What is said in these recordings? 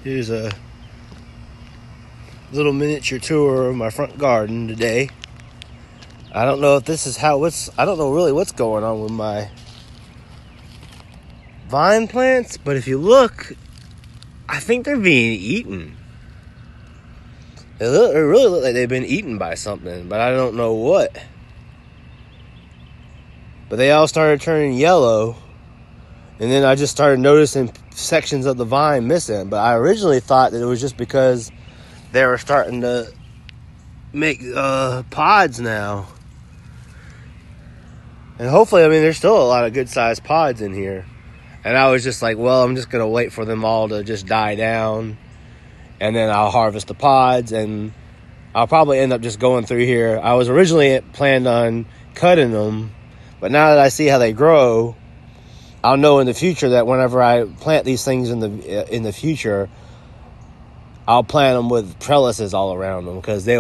Here's a little miniature tour of my front garden today. I don't know if this is I don't know really what's going on with my vine plants, but if you look, I think they're being eaten. They really look like they've been eaten by something, but I don't know what. But they all started turning yellow, and then I just started noticing sections of the vine missing. But I originally thought that it was just because they were starting to make pods now. And hopefully, there's still a lot of good-sized pods in here. And I was just like, well, I'm just going to wait for them all to just die down. And then I'll harvest the pods. And I'll probably end up just going through here. I was originally planned on cutting them. But now that I see how they grow, I'll know in the future that whenever I plant these things in the future, I'll plant them with trellises all around them. Because they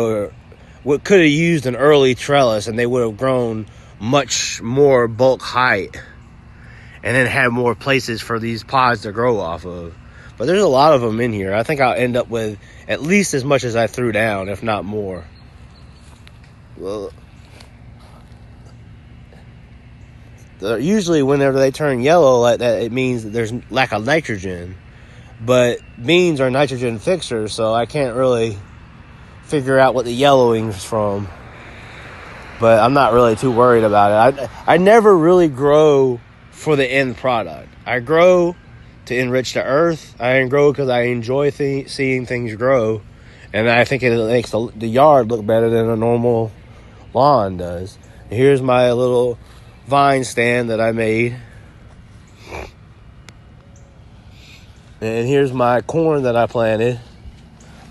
could have used an early trellis and they would have grown much more bulk height and then had more places for these pods to grow off of. But there's a lot of them in here. I think I'll end up with at least as much as I threw down, if not more. Well, usually whenever they turn yellow like that, it means that there's lack of nitrogen. But beans are nitrogen fixers, so I can't really figure out what the yellowing's from. But I'm not really too worried about it. I never really grow for the end product. I grow to enrich the earth. I grow because I enjoy seeing things grow. And I think it makes the yard look better than a normal lawn does. Here's my little vine stand that I made. And here's my corn that I planted.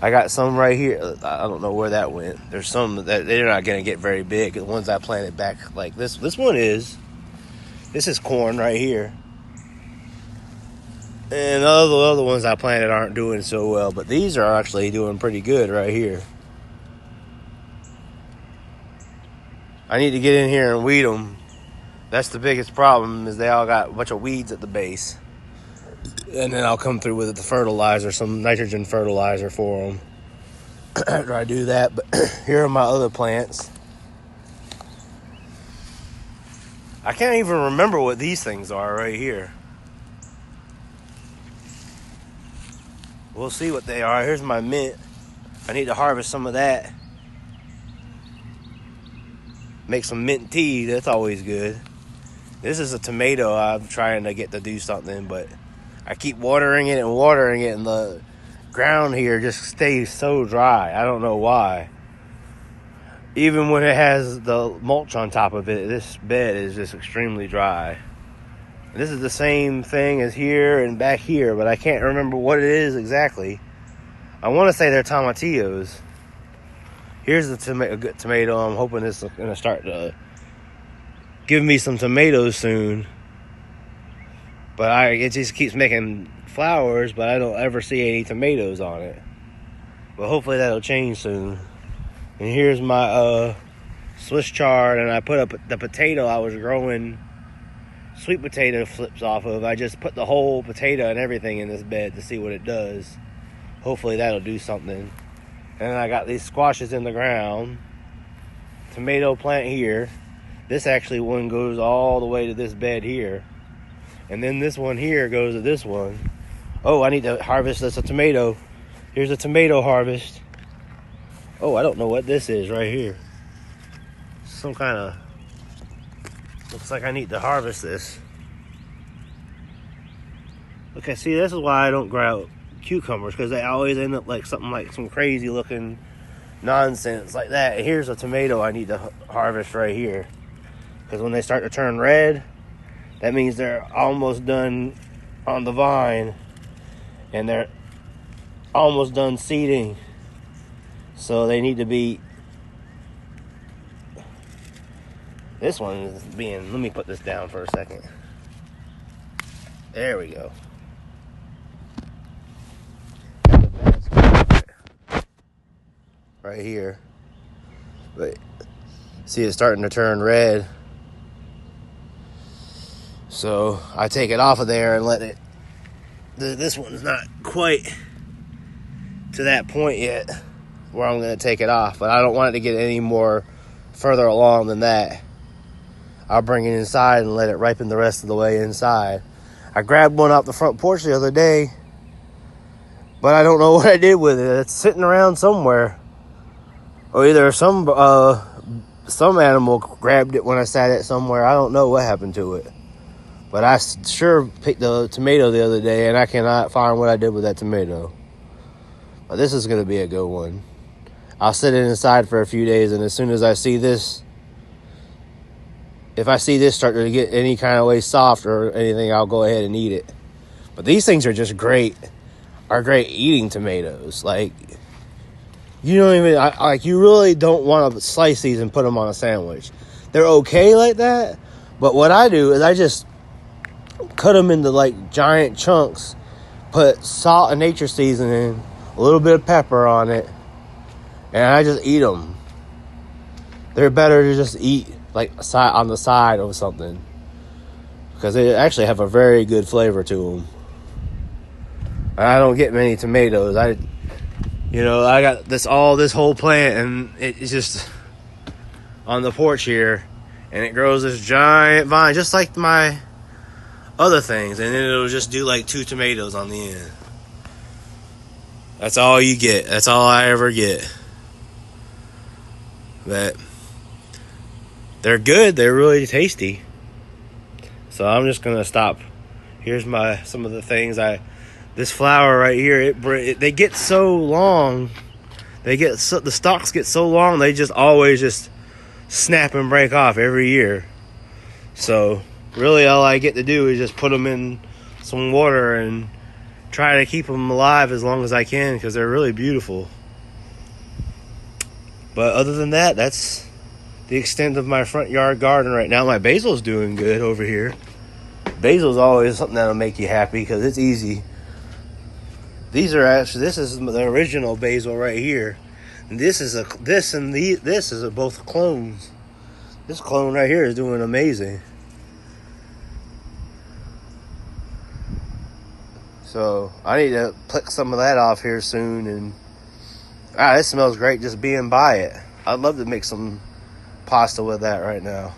I got some right here. I don't know where that went. There's some that they're not going to get very big. The ones I planted back like this. This is corn right here. And all the other ones I planted aren't doing so well. But these are actually doing pretty good right here. I need to get in here and weed them. That's the biggest problem, is they all got a bunch of weeds at the base. And then I'll come through with the fertilizer, some nitrogen fertilizer for them after I do that. But here are my other plants. I can't even remember what these things are right here. We'll see what they are. Here's my mint. I need to harvest some of that. Make some mint tea. That's always good. This is a tomato I'm trying to get to do something, but I keep watering it, and the ground here just stays so dry. I don't know why. Even when it has the mulch on top of it, this bed is just extremely dry. And this is the same thing as here and back here, but I can't remember what it is exactly. I want to say they're tomatillos. Here's the tomato. I'm hoping this is going to start to give me some tomatoes soon. But it just keeps making flowers, but I don't ever see any tomatoes on it. But hopefully that'll change soon. And here's my Swiss chard, and I put up the potato I was growing sweet potato flips off of. I just put the whole potato and everything in this bed to see what it does. Hopefully that'll do something. And then I got these squashes in the ground. Tomato plant here. This actually one goes all the way to this bed here. And then this one here goes to this one. Oh, I need to harvest this a tomato. Here's a tomato harvest. Oh, I don't know what this is right here. Some kind of... Looks like I need to harvest this. Okay, see, this is why I don't grow cucumbers, because they always end up like something like some crazy looking nonsense like that. And here's a tomato I need to harvest right here. Because when they start to turn red, that means they're almost done on the vine. And they're almost done seeding. So they need to be... This one is being... Let me put this down for a second. There we go. Right here. But see, it's starting to turn red. So I take it off of there and let it... This one's not quite to that point yet where I'm going to take it off, but I don't want it to get any more further along than that. I'll bring it inside and let it ripen the rest of the way inside. I grabbed one off the front porch the other day, but I don't know what I did with it. It's sitting around somewhere. Or either some animal grabbed it when I sat it somewhere. I don't know what happened to it. But I sure picked a tomato the other day, and I cannot find what I did with that tomato. But this is going to be a good one. I'll sit it inside for a few days, and as soon as I see this, if I see this start to get any kind of way soft or anything, I'll go ahead and eat it. But these things are just great. Are great eating tomatoes. Like, you don't even, you really don't want to slice these and put them on a sandwich. They're okay like that, but what I do is I just cut them into like giant chunks, put salt and nature seasoning, a little bit of pepper on it, and I just eat them. They're better to just eat like on the side of something, because they actually have a very good flavor to them. I don't get many tomatoes. I got this whole plant, and it's just on the porch here, and it grows this giant vine, just like my other things, and then it'll just do like 2 tomatoes on the end. That's all you get. That's all I ever get. But they're good. They're really tasty. So I'm just gonna stop. Here's some of the things This flower right here, they get so long. The stalks get so long, they just always just snap and break off every year. So really all I get to do is just put them in some water and try to keep them alive as long as I can, because they're really beautiful. But other than that, that's the extent of my front yard garden right now. My basil's doing good over here. Basil's always something that'll make you happy because it's easy. This is the original basil right here. And this is both clones. This clone right here is doing amazing. So I need to pluck some of that off here soon, and it smells great just being by it. I'd love to make some pasta with that right now.